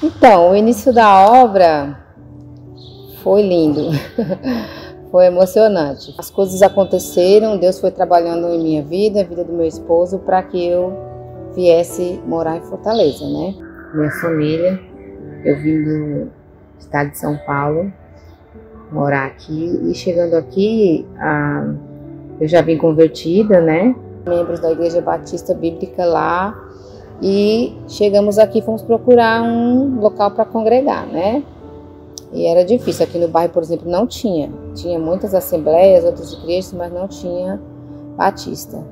Então, o início da obra foi lindo, foi emocionante. As coisas aconteceram, Deus foi trabalhando em minha vida, a vida do meu esposo, para que eu viesse morar em Fortaleza, né? Minha família, eu vim do estado de São Paulo, morar aqui, e chegando aqui, eu já vim convertida, né? Membros da Igreja Batista Bíblica lá, e chegamos aqui, fomos procurar um local para congregar, né? E era difícil, aqui no bairro, por exemplo, não tinha. Tinha muitas assembleias, outras igrejas, mas não tinha Batista.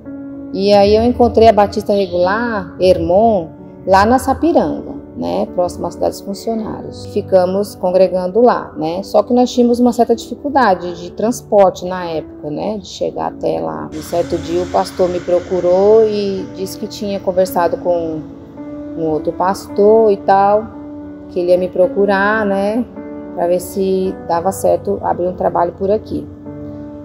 E aí eu encontrei a Batista Regular, Hermon, lá na Sapiranga, né? Próximo à cidade dos funcionários. Ficamos congregando lá, né? Só que nós tínhamos uma certa dificuldade de transporte na época, né? De chegar até lá. Um certo dia o pastor me procurou e disse que tinha conversado com um outro pastor e tal, que ele ia me procurar, né? Para ver se dava certo abrir um trabalho por aqui.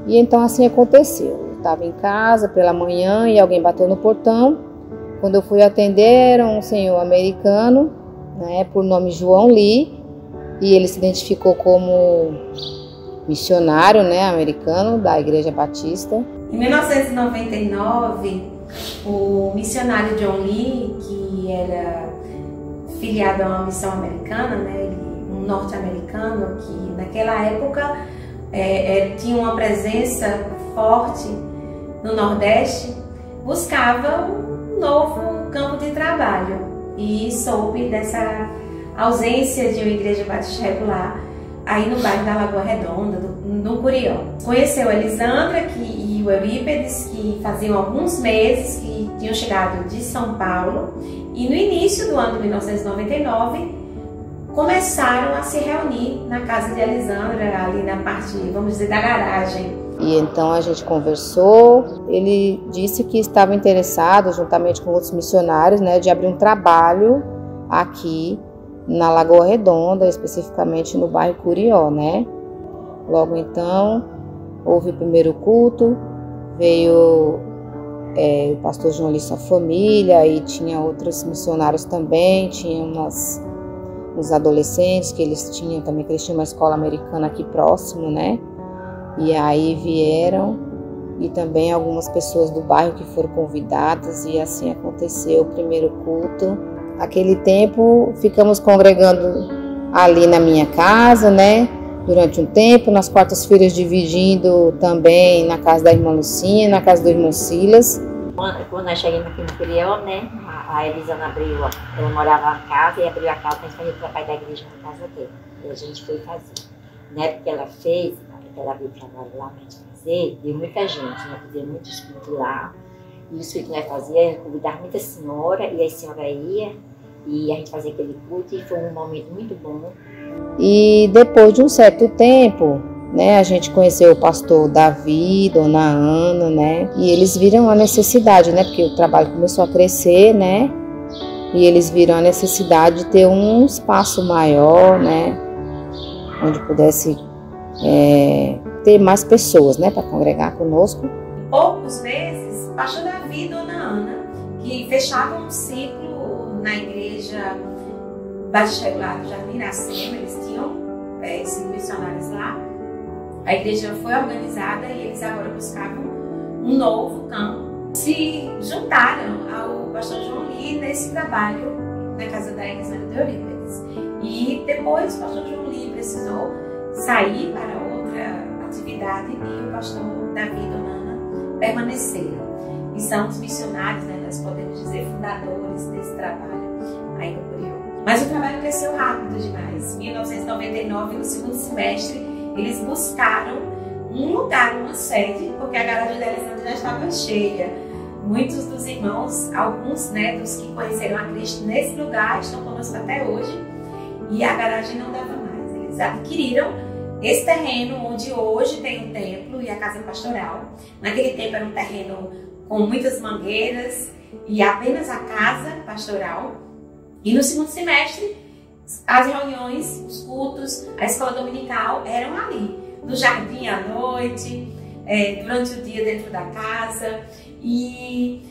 E então assim aconteceu. Eu estava em casa pela manhã e alguém bateu no portão. Quando eu fui atender, era um senhor americano, né, por nome João Lee, e ele se identificou como missionário, né, americano da Igreja Batista. Em 1999, o missionário John Lee, que era filiado a uma missão americana, né, um norte-americano, que naquela época tinha uma presença forte no Nordeste, buscava um novo campo de trabalho e soube dessa ausência de uma igreja batista regular aí no bairro da Lagoa Redonda, no Curió. Conheceu a Elisandra e o Eurípedes, que faziam alguns meses que tinham chegado de São Paulo, e no início do ano de 1999 começaram a se reunir na casa de Elisandra, ali na parte, vamos dizer, da garagem. E então a gente conversou, ele disse que estava interessado, juntamente com outros missionários, né, de abrir um trabalho aqui na Lagoa Redonda, especificamente no bairro Curió, né. Logo então, houve o primeiro culto, veio o pastor João e sua família, e tinha outros missionários também, tinha uns adolescentes que eles tinham também, que eles tinham uma escola americana aqui próximo, né. E aí vieram, e também algumas pessoas do bairro que foram convidadas, e assim aconteceu o primeiro culto. Aquele tempo ficamos congregando ali na minha casa, né? Durante um tempo, nas quartas-feiras dividindo também na casa da irmã Lucinha, na casa do irmão Silas. Quando nós chegamos aqui no Curió, né? A Elisana abriu, ela morava em casa e abriu a casa para a gente fazer o trabalho da igreja na casa dele. E a gente foi fazer. Né? Porque ela fez, ela veio trabalho lá pra gente fazer, deu muita gente, né? Fazia muitos cultos lá. E os cultos que nós fazíamos, convidava muita senhora, e a senhora ia, e a gente fazia aquele culto, e foi um momento muito bom. E depois de um certo tempo, né, a gente conheceu o pastor Davi, dona Ana, né? E eles viram a necessidade, né? Porque o trabalho começou a crescer, né? E eles viram a necessidade de ter um espaço maior, né? Onde pudesse ter mais pessoas, né, para congregar conosco. Poucos meses, pastor Davi e dona Ana, que fechavam um ciclo na igreja Batista Regular do Jardim Iracema, eles tinham sido missionários lá. A igreja foi organizada e eles agora buscavam um novo campo. Se juntaram ao pastor João Lee nesse trabalho na casa da Elisandra de Eurípedes. E depois o pastor João Lee precisou sair para outra atividade e o pastor Davi e dona Ana permaneceram. E são os missionários, né, nós podemos dizer, fundadores desse trabalho aí no Curió. Mas o trabalho cresceu rápido demais. Em 1999, no segundo semestre, eles buscaram um lugar, uma sede, porque a garagem da Elisandra já estava cheia. Muitos dos irmãos, alguns, né, dos que conheceram a Cristo nesse lugar, estão conosco até hoje, e a garagem não dava mais. Eles adquiriram esse terreno onde hoje tem um templo e a casa pastoral. Naquele tempo era um terreno com muitas mangueiras e apenas a casa pastoral. E no segundo semestre, as reuniões, os cultos, a escola dominical eram ali, no jardim à noite, durante o dia dentro da casa. E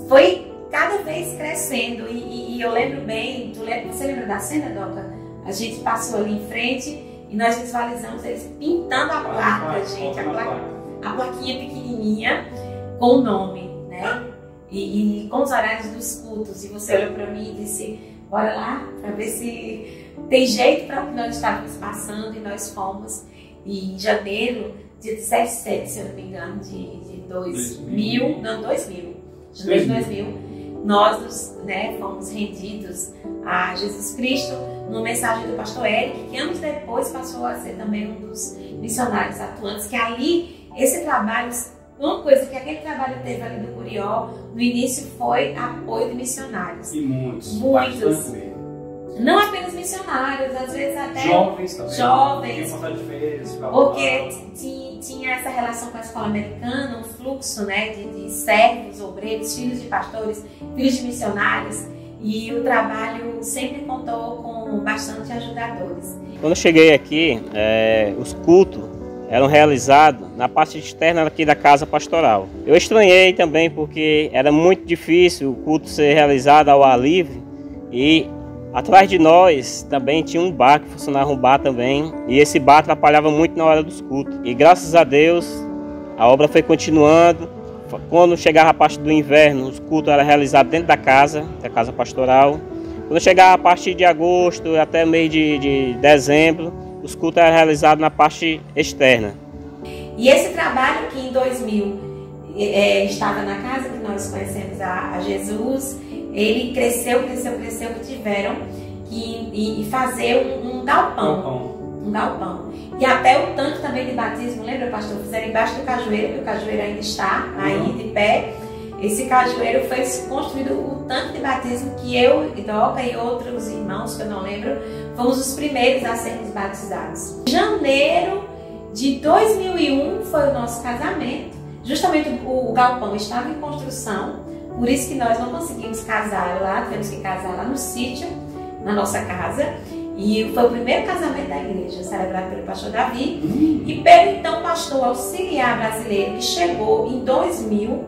foi cada vez crescendo. E eu lembro bem, você lembra da cena, Doca? A gente passou ali em frente e nós visualizamos eles pintando a placa, gente, a plaquinha pequenininha com o nome, né? E com os horários dos cultos. E você olhou para mim e disse, bora lá, para ver se tem jeito para o que nós estávamos passando. E nós fomos. E em janeiro, dia 17, se eu não me engano, de 2000, janeiro de 2000, nós fomos rendidos a Jesus Cristo, numa mensagem do pastor Eric, que anos depois passou a ser também um dos missionários atuantes, que ali, esse trabalho, uma coisa que aquele trabalho teve ali no Curió, no início foi apoio de missionários. E muitos. Não apenas missionários, às vezes até jovens também. Jovens. Porque tinha tinha essa relação com a escola americana, um fluxo, né, de servos, obreiros, filhos de pastores, filhos de missionários, e o trabalho sempre contou com bastante ajudadores. Quando eu cheguei aqui, os cultos eram realizados na parte externa aqui da casa pastoral. Eu estranhei também porque era muito difícil o culto ser realizado ao ar livre, e atrás de nós também tinha um bar, que funcionava um bar também, e esse bar atrapalhava muito na hora dos cultos. E graças a Deus, a obra foi continuando. Quando chegava a parte do inverno, os cultos eram realizados dentro da casa pastoral. Quando chegava a partir de agosto até mês de dezembro, os cultos eram realizados na parte externa. E esse trabalho que em 2000 estava na casa que nós conhecemos a Jesus, ele cresceu, tiveram que fazer um galpão. E até o tanque também de batismo, lembra, pastor? Fizeram embaixo do cajueiro, que o cajueiro ainda está aí de pé. Esse cajueiro foi construído o tanque de batismo que eu, Doca e outros irmãos, que eu não lembro, fomos os primeiros a sermos batizados. Em janeiro de 2001 foi o nosso casamento. Justamente o galpão estava em construção, por isso que nós não conseguimos casar lá, tivemos que casar lá no sítio, na nossa casa. E foi o primeiro casamento da igreja, celebrado pelo pastor Davi e pelo então pastor auxiliar brasileiro, que chegou em 2000,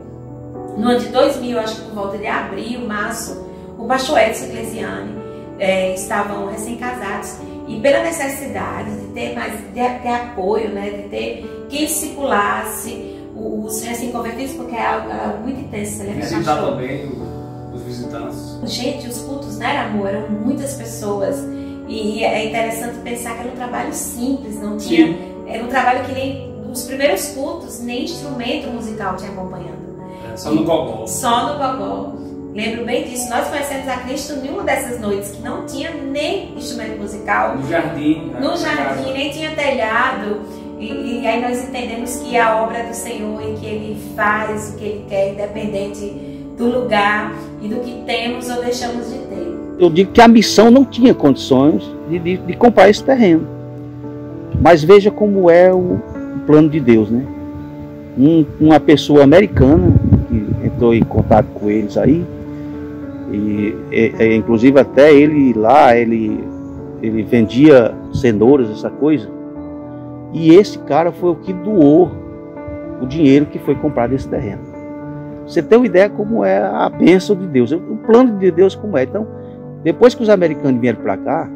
no ano de 2000, acho que por volta de abril, março, o pastor Edson Ecclesiani estavam recém-casados, e pela necessidade de ter mais de apoio, né, de ter quem discipulasse os recém-convertidos, porque é algo muito intenso. Você lembra, visitar também os visitantes. Gente, os cultos, né, amor, eram muitas pessoas. E é interessante pensar que era um trabalho simples, não tinha. Era um trabalho que nem os primeiros cultos, nem instrumento musical tinha acompanhando. Só no gogó. Só no gogó. Lembro bem disso. Nós conhecemos a Cristo em uma dessas noites que não tinha nem instrumento musical. No jardim. Né? No jardim, nem tinha telhado. E aí nós entendemos que a obra é do Senhor e que Ele faz o que Ele quer, independente do lugar e do que temos ou deixamos de ter. Eu digo que a missão não tinha condições de comprar esse terreno. Mas veja como é o plano de Deus, né? Uma pessoa americana que entrou em contato com eles aí, e inclusive até ele lá, ele vendia cenouras, essa coisa. E esse cara foi o que doou o dinheiro que foi comprado esse terreno. Você tem uma ideia como é a bênção de Deus, o plano de Deus como é. Então, depois que os americanos vieram para cá,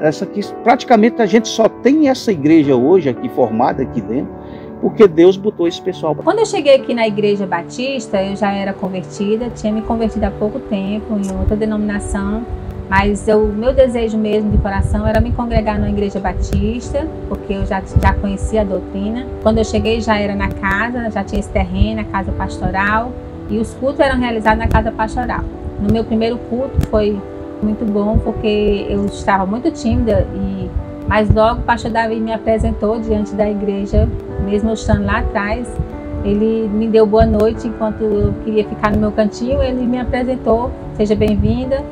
essa aqui, praticamente a gente só tem essa igreja hoje aqui formada aqui dentro, porque Deus botou esse pessoal. Quando eu cheguei aqui na Igreja Batista, eu já era convertida, tinha me convertido há pouco tempo em outra denominação, mas o meu desejo mesmo de coração era me congregar na Igreja Batista, porque eu já conhecia a doutrina. Quando eu cheguei já era na casa, já tinha esse terreno, a casa pastoral, e os cultos eram realizados na casa pastoral. No meu primeiro culto foi muito bom, porque eu estava muito tímida, mas logo o pastor Davi me apresentou diante da igreja, mesmo eu estando lá atrás. Ele me deu boa noite enquanto eu queria ficar no meu cantinho, ele me apresentou, seja bem-vinda.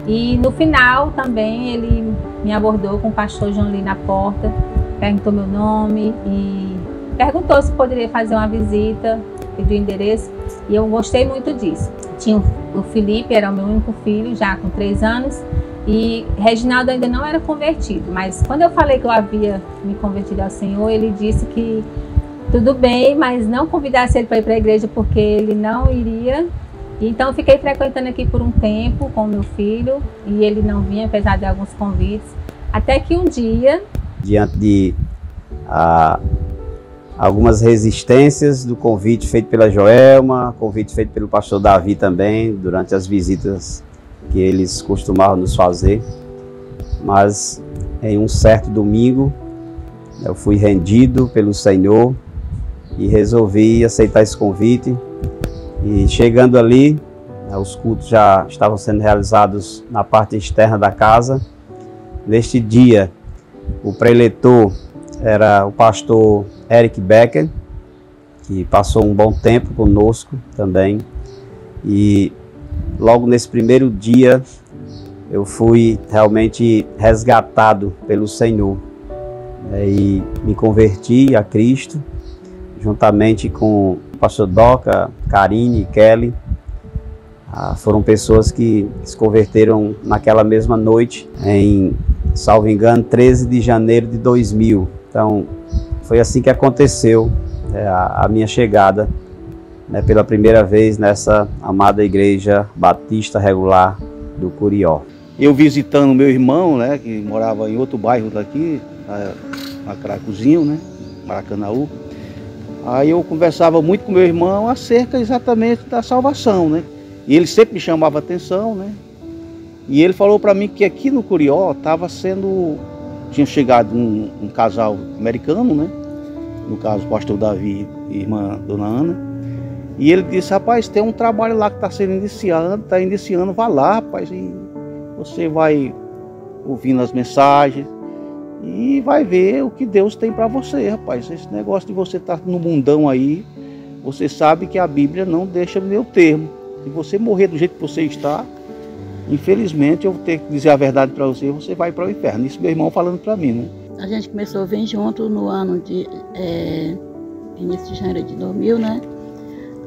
E no final também ele me abordou com o pastor João Lee na porta, perguntou meu nome e perguntou se poderia fazer uma visita, pediu o endereço, e eu gostei muito disso. Tinha o Felipe, era o meu único filho, já com 3 anos, e Reginaldo ainda não era convertido, mas quando eu falei que eu havia me convertido ao Senhor, ele disse que tudo bem, mas não convidasse ele para ir para a igreja, porque ele não iria Então eu fiquei frequentando aqui por um tempo com o meu filho e ele não vinha, apesar de alguns convites. Até que um dia, diante de algumas resistências do convite feito pela Joelma, convite feito pelo pastor Davi também, durante as visitas que eles costumavam nos fazer. Mas em um certo domingo, eu fui rendido pelo Senhor e resolvi aceitar esse convite. E chegando ali, os cultos já estavam sendo realizados na parte externa da casa. Neste dia, o preletor era o pastor Eric Becker, que passou um bom tempo conosco também. E logo nesse primeiro dia, eu fui realmente resgatado pelo Senhor. E me converti a Cristo, juntamente com o pastor Doca, Karine e Kelly. Foram pessoas que se converteram naquela mesma noite, em, salvo engano, 13 de janeiro de 2000. Então, foi assim que aconteceu a minha chegada, né, pela primeira vez nessa amada Igreja Batista Regular do Curió. Eu visitando meu irmão, né, que morava em outro bairro daqui, na Cracuzinho, né, Maracanaú. Aí eu conversava muito com meu irmão acerca exatamente da salvação, né? E ele sempre me chamava a atenção, né? E ele falou para mim que aqui no Curió tinha chegado um casal americano, né? No caso, o pastor Davi e a irmã Dona Ana. E ele disse: rapaz, tem um trabalho lá que está iniciando, vá lá, rapaz, e você vai ouvindo as mensagens e vai ver o que Deus tem para você, rapaz. Esse negócio de você estar no mundão aí, você sabe que a Bíblia não deixa meu termo. Se você morrer do jeito que você está, infelizmente eu vou ter que dizer a verdade para você, você vai para o inferno. Isso meu irmão falando para mim, né? A gente começou a vir junto no ano de início de janeiro de 2000, né?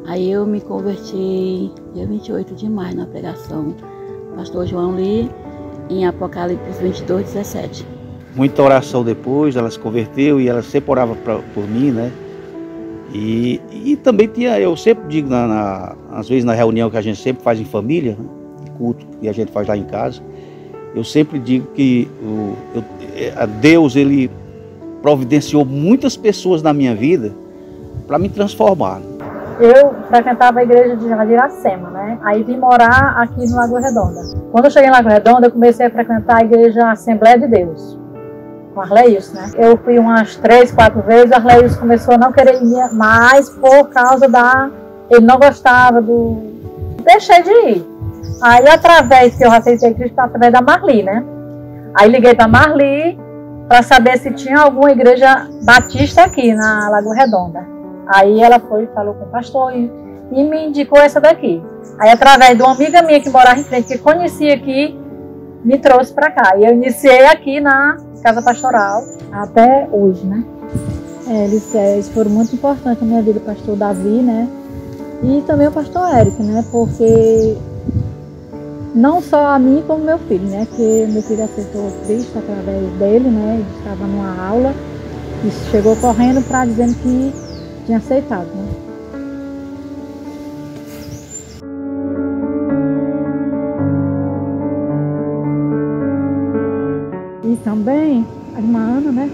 Aí eu me converti dia 28 de maio na pregação pastor João Lee, em Apocalipse 22, 17. Muita oração depois, ela se converteu e ela sempre orava por mim, né? E também tinha, eu sempre digo, às vezes na reunião que a gente sempre faz em família, né, culto que a gente faz lá em casa, eu sempre digo que Deus, ele providenciou muitas pessoas na minha vida para me transformar. Eu frequentava a igreja de Iracema, né? Aí vim morar aqui no Lagoa Redonda. Quando eu cheguei em Lagoa Redonda, eu comecei a frequentar a igreja Assembleia de Deus, com Arleils, né? Eu fui umas 3, 4 vezes, o Arleils começou a não querer ir mais por causa ele não gostava Deixei de ir. Aí, através que eu aceitei Cristo, através da Marli, né? Aí liguei para Marli para saber se tinha alguma igreja batista aqui na Lagoa Redonda. Aí ela foi e falou com o pastor e me indicou essa daqui. Aí, através de uma amiga minha que morava em frente, que conhecia aqui, me trouxe para cá. E eu iniciei aqui na Casa Pastoral até hoje, né? Eles foram muito importantes na minha vida, o pastor Davi, né? E também o pastor Érico, né? Porque não só a mim, como meu filho, né? Que meu filho aceitou Cristo através dele, né? Ele estava numa aula e chegou correndo para dizendo que tinha aceitado, né? E também a irmã Ana, né?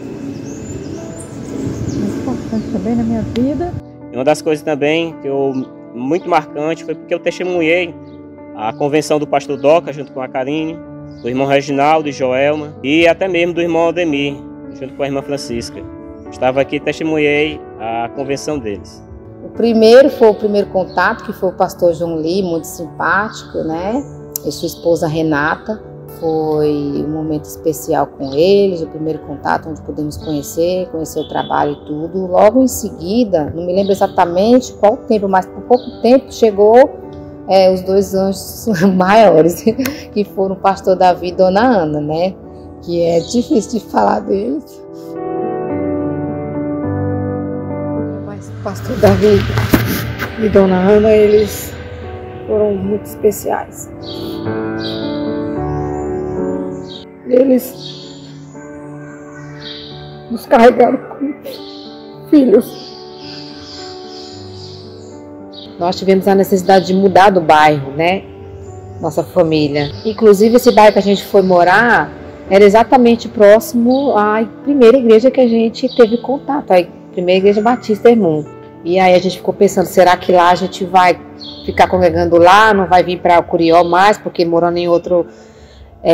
Muito importante também na minha vida. E uma das coisas também que muito marcante foi porque eu testemunhei a convenção do pastor Doca junto com a Karine, do irmão Reginaldo e Joelma e até mesmo do irmão Aldemir junto com a irmã Francisca. Estava aqui e testemunhei a convenção deles. O primeiro foi o primeiro contato, que foi o pastor João Lee, muito simpático, né? E sua esposa Renata. Foi um momento especial com eles, o primeiro contato onde pudemos conhecer o trabalho e tudo. Logo em seguida, não me lembro exatamente qual tempo, mas por pouco tempo chegou os dois anjos maiores, que foram o pastor Davi e Dona Ana, né? Que é difícil de falar deles. Mas o pastor Davi e Dona Ana, eles foram muito especiais. Eles nos carregaram como filhos. nós tivemos a necessidade de mudar do bairro, né? Nossa família. Inclusive, esse bairro que a gente foi morar era exatamente próximo à primeira igreja que a gente teve contato, a primeira igreja Batista Irmão. E aí a gente ficou pensando, será que lá a gente vai ficar congregando lá, não vai vir para o Curió mais, porque morando em outro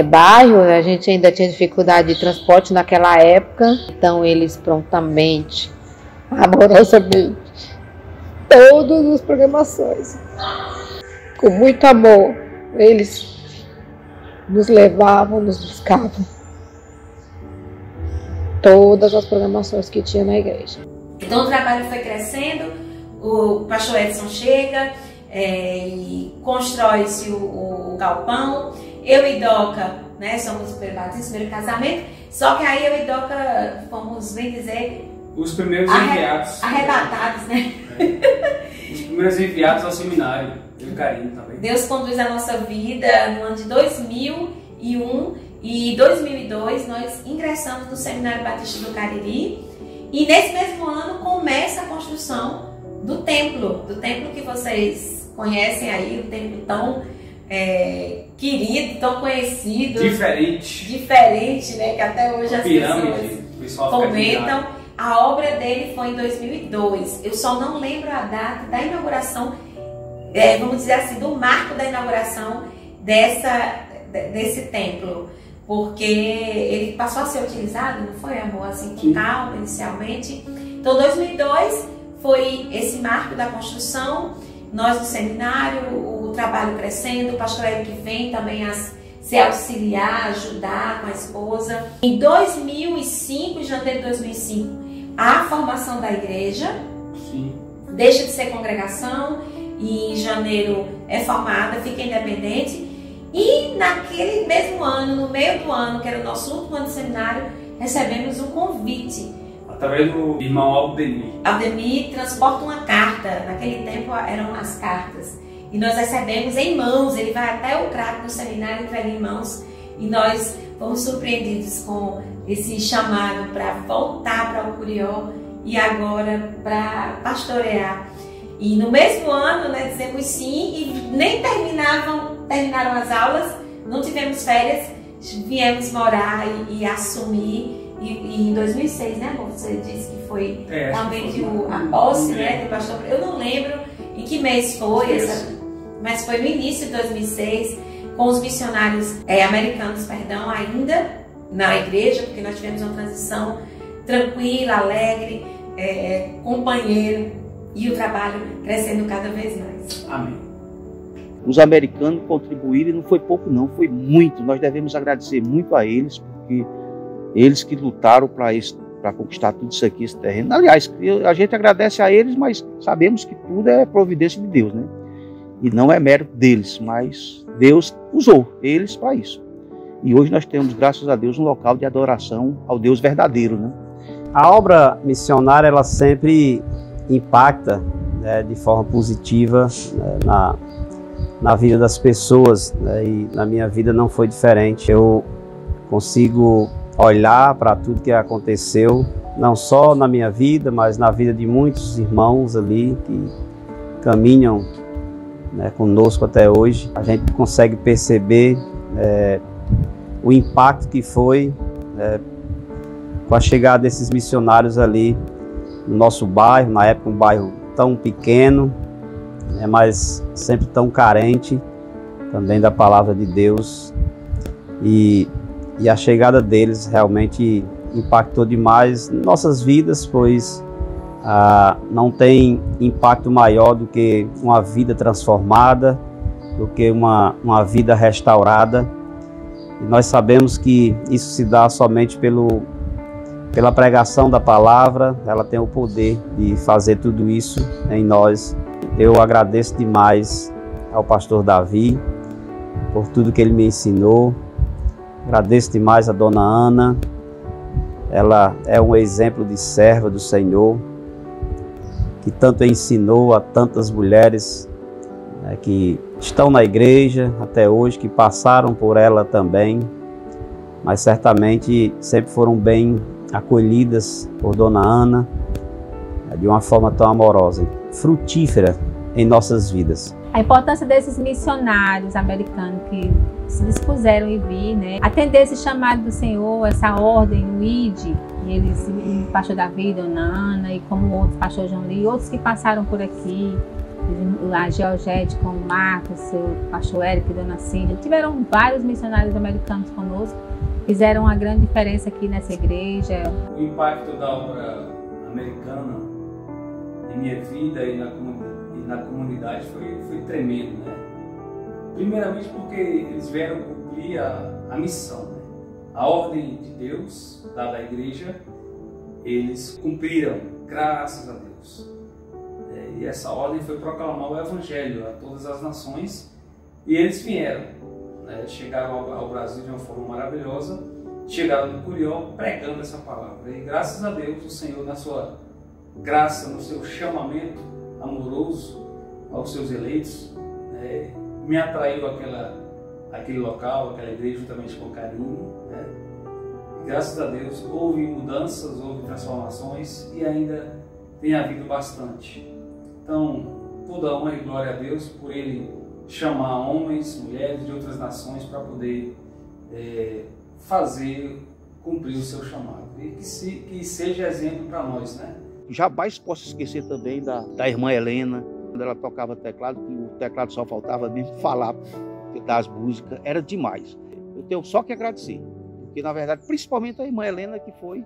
bairro, a gente ainda tinha dificuldade de transporte naquela época. Então eles prontamente, amorosamente, todas as programações, com muito amor, eles nos levavam, nos buscavam. Todas as programações que tinha na igreja. Então o trabalho foi crescendo, o pastor Edson chega e constrói-se o galpão. Eu e Doca, né, somos o primeiro casamento, só que aí eu e Doca fomos, bem dizer, os primeiros enviados. Arrebatados, né? Os primeiros enviados ao seminário, eu e Carinho também. Deus conduz a nossa vida no ano de 2001 e 2002 nós ingressamos no Seminário Batista do Cariri. E nesse mesmo ano começa a construção do templo que vocês conhecem aí, o templo tão querido, tão conhecido. Diferente, né? Que até hoje as pessoas comentam. A obra dele foi em 2002. Eu só não lembro a data da inauguração, vamos dizer assim, do marco da inauguração desse templo. Porque ele passou a ser utilizado, não foi, amor? Assim, com calma, inicialmente. Então, 2002 foi esse marco da construção. Nós, no seminário, o trabalho crescendo, o pastor Eric vem também se auxiliar, ajudar com a esposa. Em 2005, em janeiro de 2005, a formação da igreja. Sim. Deixa de ser congregação e em janeiro é formada, fica independente. E naquele mesmo ano, no meio do ano, que era o nosso último ano de seminário, recebemos um convite. Através do irmão Aldemir. Aldemir transporta uma carta, naquele tempo eram as cartas. E nós recebemos em mãos, ele vai até o Crato no seminário, entrega em mãos. E nós fomos surpreendidos com esse chamado para voltar para o Curió e agora para pastorear. E no mesmo ano, né, dissemos sim, e nem terminaram as aulas, não tivemos férias, viemos morar e assumir. E em 2006, né, como você disse que foi realmente a posse, né, do pastor. Eu não lembro em que mês foi, mas foi no início de 2006, com os missionários americanos, ainda na igreja, porque nós tivemos uma transição tranquila, alegre, companheira. E o trabalho crescendo cada vez mais. Amém. Os americanos contribuíram e não foi pouco não, foi muito. Nós devemos agradecer muito a eles, porque eles que lutaram para conquistar tudo isso aqui, esse terreno. Aliás, a gente agradece a eles, mas sabemos que tudo é providência de Deus, né? E não é mérito deles, mas Deus usou eles para isso. E hoje nós temos, graças a Deus, um local de adoração ao Deus verdadeiro, né? A obra missionária, ela sempre impacta, né, de forma positiva, né, na vida das pessoas, né, e na minha vida não foi diferente. Eu consigo olhar para tudo que aconteceu, não só na minha vida, mas na vida de muitos irmãos ali que caminham, né, conosco até hoje. A gente consegue perceber o impacto que foi com a chegada desses missionários ali no nosso bairro, na época um bairro tão pequeno, né, mas sempre tão carente também da palavra de Deus, e a chegada deles realmente impactou demais nossas vidas, pois não tem impacto maior do que uma vida transformada, do que uma vida restaurada. E nós sabemos que isso se dá somente pela pregação da palavra. Ela tem o poder de fazer tudo isso em nós. Eu agradeço demais ao pastor Davi por tudo que ele me ensinou. Agradeço demais a dona Ana. Ela é um exemplo de serva do Senhor, que tanto ensinou a tantas mulheres, né, que estão na igreja até hoje, que passaram por ela também, mas certamente sempre foram bem acolhidas por dona Ana, de uma forma tão amorosa, frutífera, em nossas vidas. A importância desses missionários americanos que se dispuseram em vir, né, atender esse chamado do Senhor, essa ordem, o ID, eles, o pastor Davi, dona Ana, e como outros, pastor João Lee, outros que passaram por aqui, a Georgette com o Marcos, o pastor Eric e dona Cíndia, tiveram vários missionários americanos conosco, fizeram uma grande diferença aqui nessa igreja. O impacto da obra americana em minha vida e na comunidade foi tremendo, né? Primeiramente porque eles vieram cumprir a missão, né? A ordem de Deus dada à igreja, eles cumpriram, graças a Deus. E essa ordem foi proclamar o Evangelho a todas as nações, e eles vieram, né? Chegaram ao Brasil de uma forma maravilhosa, chegaram no Curió pregando essa palavra. E graças a Deus, o Senhor, na sua graça, no seu chamamento amoroso aos seus eleitos, me atraiu aquele local, aquela igreja, juntamente com carinho, né? E graças a Deus houve mudanças, houve transformações e ainda tem havido bastante. Então, toda honra e glória a Deus por Ele chamar homens, mulheres de outras nações para poder cumprir o seu chamado. E que seja exemplo para nós, né? Jamais posso esquecer também da irmã Helena, quando ela tocava teclado, que o teclado só faltava mesmo falar das músicas, era demais. Eu tenho só que agradecer, porque na verdade, principalmente a irmã Helena, que foi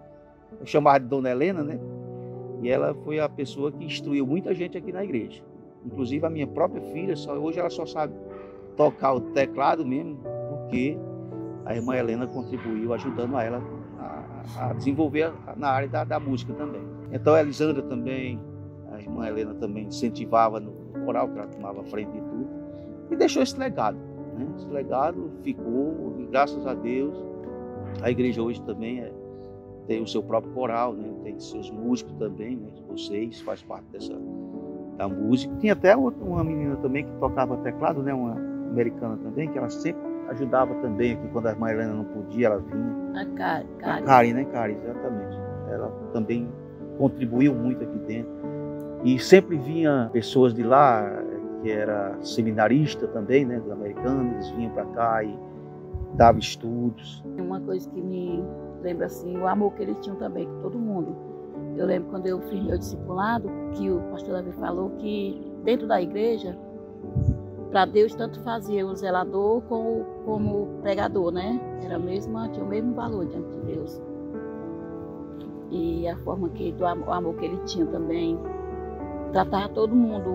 chamada de Dona Helena, né? E ela foi a pessoa que instruiu muita gente aqui na igreja. Inclusive a minha própria filha, hoje ela só sabe tocar o teclado mesmo, porque a irmã Helena contribuiu, ajudando ela a desenvolver na área da música também. Então a Elisandra também, a irmã Helena também incentivava no coral, que ela tomava frente de tudo, e deixou esse legado, né? Esse legado ficou, e graças a Deus, a igreja hoje também tem o seu próprio coral, né? Tem seus músicos também, né? Vocês fazem parte da música. Tinha até uma menina também que tocava teclado, né? Uma americana também, que ela sempre ajudava também aqui, quando a irmã Helena não podia, ela vinha. A Karen, né, Karen? Exatamente. Ela também contribuiu muito aqui dentro. E sempre vinha pessoas de lá, que era seminarista também, né, dos americanos, eles vinham para cá e davam estudos. Uma coisa que me lembra assim, o amor que eles tinham também com todo mundo. Eu lembro quando eu fiz meu discipulado, que o pastor Davi falou que dentro da igreja, para Deus tanto fazia o zelador como o pregador, né? Tinha o mesmo valor diante de Deus. E a forma o amor que ele tinha também, tratava todo mundo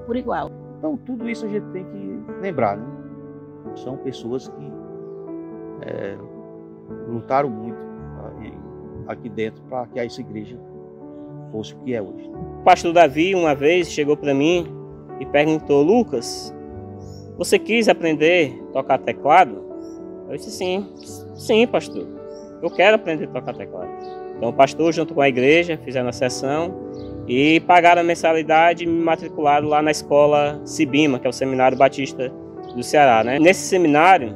por igual. Então tudo isso a gente tem que lembrar, né? São pessoas que lutaram muito aqui dentro para que essa igreja fosse o que é hoje. O pastor Davi uma vez chegou para mim e perguntou: Lucas, você quis aprender a tocar teclado? Eu disse sim, pastor, eu quero aprender a tocar teclado. Então o pastor, junto com a igreja, fizeram a sessão e pagaram a mensalidade e me matricularam lá na escola Sibima, que é o Seminário Batista do Ceará, né? Nesse seminário,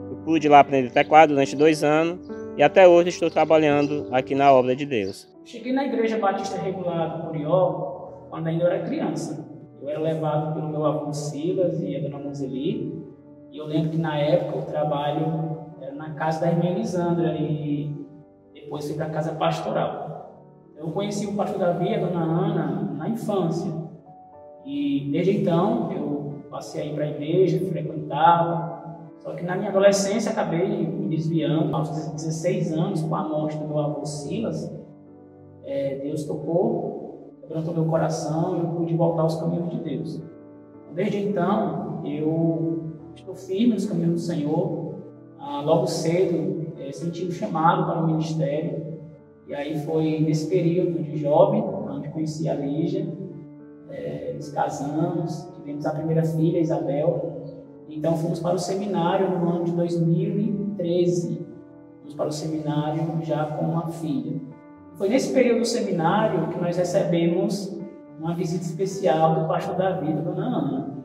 eu pude lá aprender teclado durante 2 anos e até hoje estou trabalhando aqui na obra de Deus. Cheguei na Igreja Batista Regular do Curió quando ainda eu era criança. Eu era levado pelo meu avô Silas e a dona Mozeli, e eu lembro que na época o trabalho era na casa da irmã Elisandra e depois fui para a casa pastoral. Eu conheci o pastor Davi e a dona Ana na infância, e desde então eu passei a ir para a igreja, frequentava, só que na minha adolescência acabei me desviando. Aos 16 anos, com a morte do meu avô Silas, Deus tocou, quebrantou meu coração e eu pude voltar aos caminhos de Deus. Desde então, eu estou firme nos caminhos do Senhor. Logo cedo, senti um chamado para o ministério. E aí foi nesse período de jovem, onde conheci a Lígia, nos casamos, tivemos a primeira filha, Isabel. Então fomos para o seminário no ano de 2013. Fomos para o seminário já com uma filha. Foi nesse período do seminário que nós recebemos uma visita especial do pastor Davi e da dona Ana.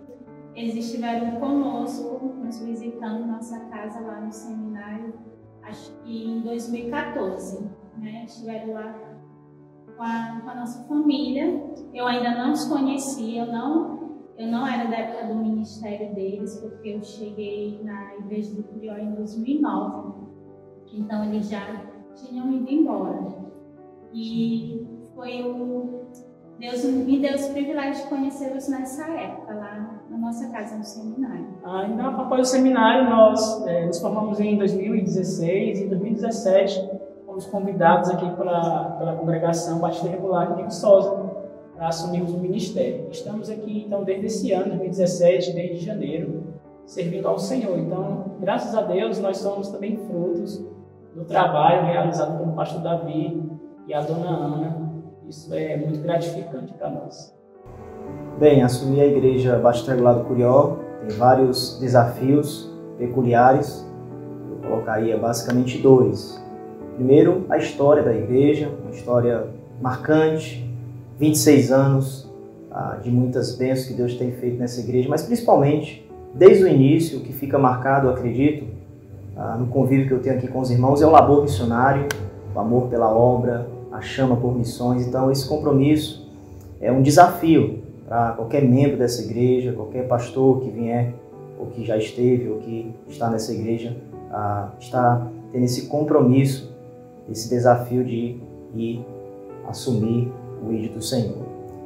Eles estiveram conosco, nos visitando nossa casa lá no seminário, acho que em 2014, né? Estiveram lá com a nossa família. Eu ainda não os conhecia, eu não Eu não era da época do ministério deles, porque eu cheguei na igreja do Curió em 2009. Então eles já tinham ido embora. E foi Deus me deu esse privilégio de conhecê-los nessa época, lá na nossa casa, no seminário. Então, após o seminário, nós nos formamos em 2016 e em 2017 fomos convidados aqui pela congregação Batista Regular de Viçosa para assumirmos o ministério. Estamos aqui, então, desde esse ano, 2017, desde janeiro, servindo ao Senhor. Então, graças a Deus, nós somos também frutos do trabalho realizado pelo pastor Davi e a dona Ana. Isso é muito gratificante para nós. Bem, assumir a Igreja Batista Regular do Curió tem vários desafios peculiares. Eu colocaria basicamente 2. Primeiro, a história da igreja, uma história marcante, 26 anos de muitas bênçãos que Deus tem feito nessa igreja, mas principalmente, desde o início, o que fica marcado, eu acredito, no convívio que eu tenho aqui com os irmãos, é o labor missionário, o amor pela obra, a chama por missões. Então, esse compromisso é um desafio para qualquer membro dessa igreja, qualquer pastor que vier, ou que já esteve, ou que está nessa igreja, está tendo esse compromisso, esse desafio de ir assumir o ID do Senhor.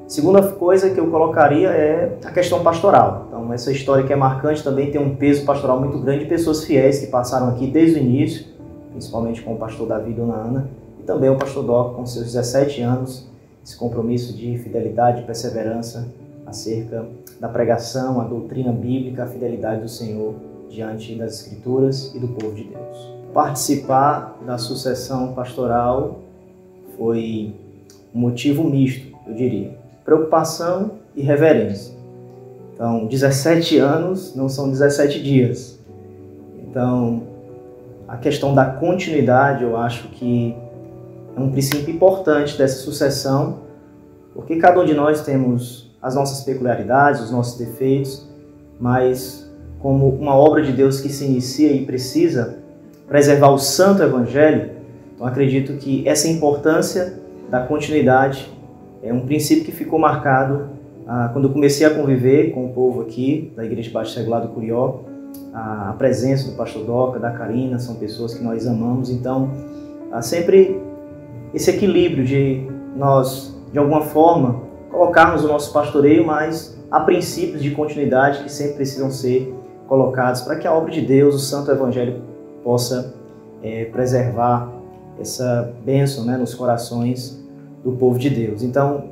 Segunda coisa que eu colocaria é a questão pastoral. Então, essa história que é marcante também tem um peso pastoral muito grande de pessoas fiéis que passaram aqui desde o início, principalmente com o pastor Davi e dona Ana, e também o pastor Doc com seus 17 anos, esse compromisso de fidelidade e perseverança acerca da pregação, a doutrina bíblica, a fidelidade do Senhor diante das Escrituras e do povo de Deus. Participar da sucessão pastoral foi um motivo misto, eu diria. Preocupação e reverência. Então, 17 anos não são 17 dias. Então, a questão da continuidade, eu acho que é um princípio importante dessa sucessão, porque cada um de nós temos as nossas peculiaridades, os nossos defeitos, mas como uma obra de Deus que se inicia e precisa preservar o santo evangelho, então acredito que essa importância da continuidade é um princípio que ficou marcado quando eu comecei a conviver com o povo aqui da Igreja Batista Regular do Curió. A presença do pastor Doca, da Karina, são pessoas que nós amamos, então há sempre esse equilíbrio de nós, de alguma forma, colocarmos o nosso pastoreio, mas há princípios de continuidade que sempre precisam ser colocados para que a obra de Deus, o santo evangelho, possa preservar essa bênção, né, nos corações do povo de Deus. Então,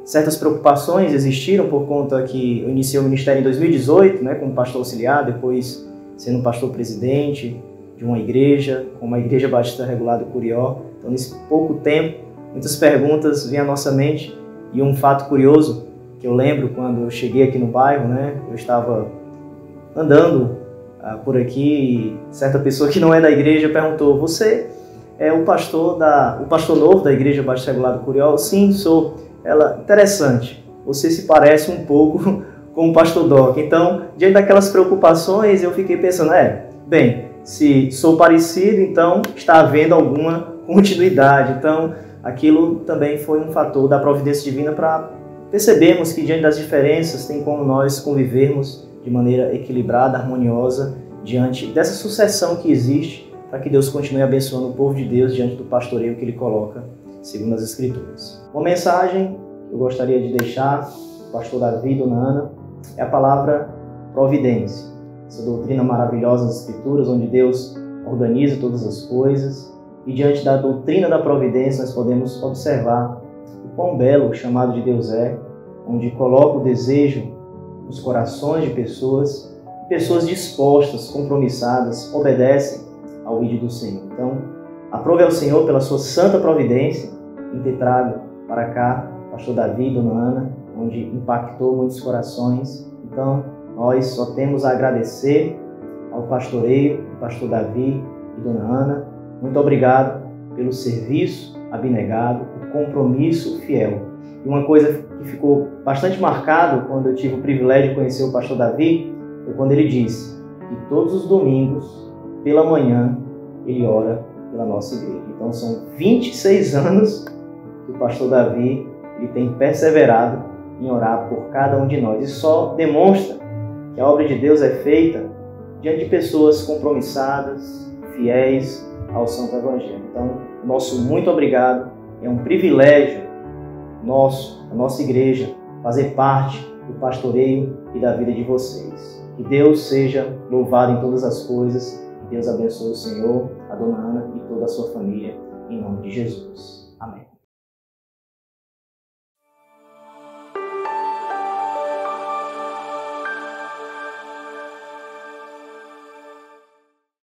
certas preocupações existiram por conta que eu iniciei o ministério em 2018, né, como pastor auxiliar, depois sendo pastor presidente de uma igreja, como a Igreja Batista Regular do Curió. Então, nesse pouco tempo, muitas perguntas vêm à nossa mente. E um fato curioso que eu lembro quando eu cheguei aqui no bairro, né, eu estava andando por aqui e certa pessoa que não é da igreja perguntou: "Você é o pastor novo da Igreja Batista Regular do Curió?" "Sim, sou." Ela: "Interessante, você se parece um pouco com o pastor Doc." Então, diante daquelas preocupações, eu fiquei pensando, bem, se sou parecido, então está havendo alguma continuidade. Então, aquilo também foi um fator da providência divina para percebermos que diante das diferenças tem como nós convivermos de maneira equilibrada, harmoniosa, diante dessa sucessão que existe, para que Deus continue abençoando o povo de Deus diante do pastoreio que Ele coloca, segundo as Escrituras. Uma mensagem que eu gostaria de deixar, o pastor Davi e dona Ana, é a palavra providência. Essa doutrina maravilhosa das Escrituras, onde Deus organiza todas as coisas, e diante da doutrina da providência nós podemos observar o quão belo o chamado de Deus é, onde coloca o desejo nos corações de pessoas dispostas, compromissadas, obedecem ao vídeo do Senhor. Então, aprove ao Senhor pela sua santa providência em ter trago para cá pastor Davi e dona Ana, onde impactou muitos corações. Então, nós só temos a agradecer ao pastoreio, ao pastor Davi e dona Ana. Muito obrigado pelo serviço abnegado, o compromisso fiel. E uma coisa que ficou bastante marcado quando eu tive o privilégio de conhecer o pastor Davi foi quando ele disse que todos os domingos, pela manhã, ele ora pela nossa igreja. Então são 26 anos que o pastor Davi ele tem perseverado em orar por cada um de nós. Isso só demonstra que a obra de Deus é feita diante de pessoas compromissadas, fiéis ao Santo Evangelho. Então, nosso muito obrigado. É um privilégio nosso, a nossa igreja, fazer parte do pastoreio e da vida de vocês. Que Deus seja louvado em todas as coisas. Que Deus abençoe o Senhor, a dona Ana e toda a sua família, em nome de Jesus. Amém.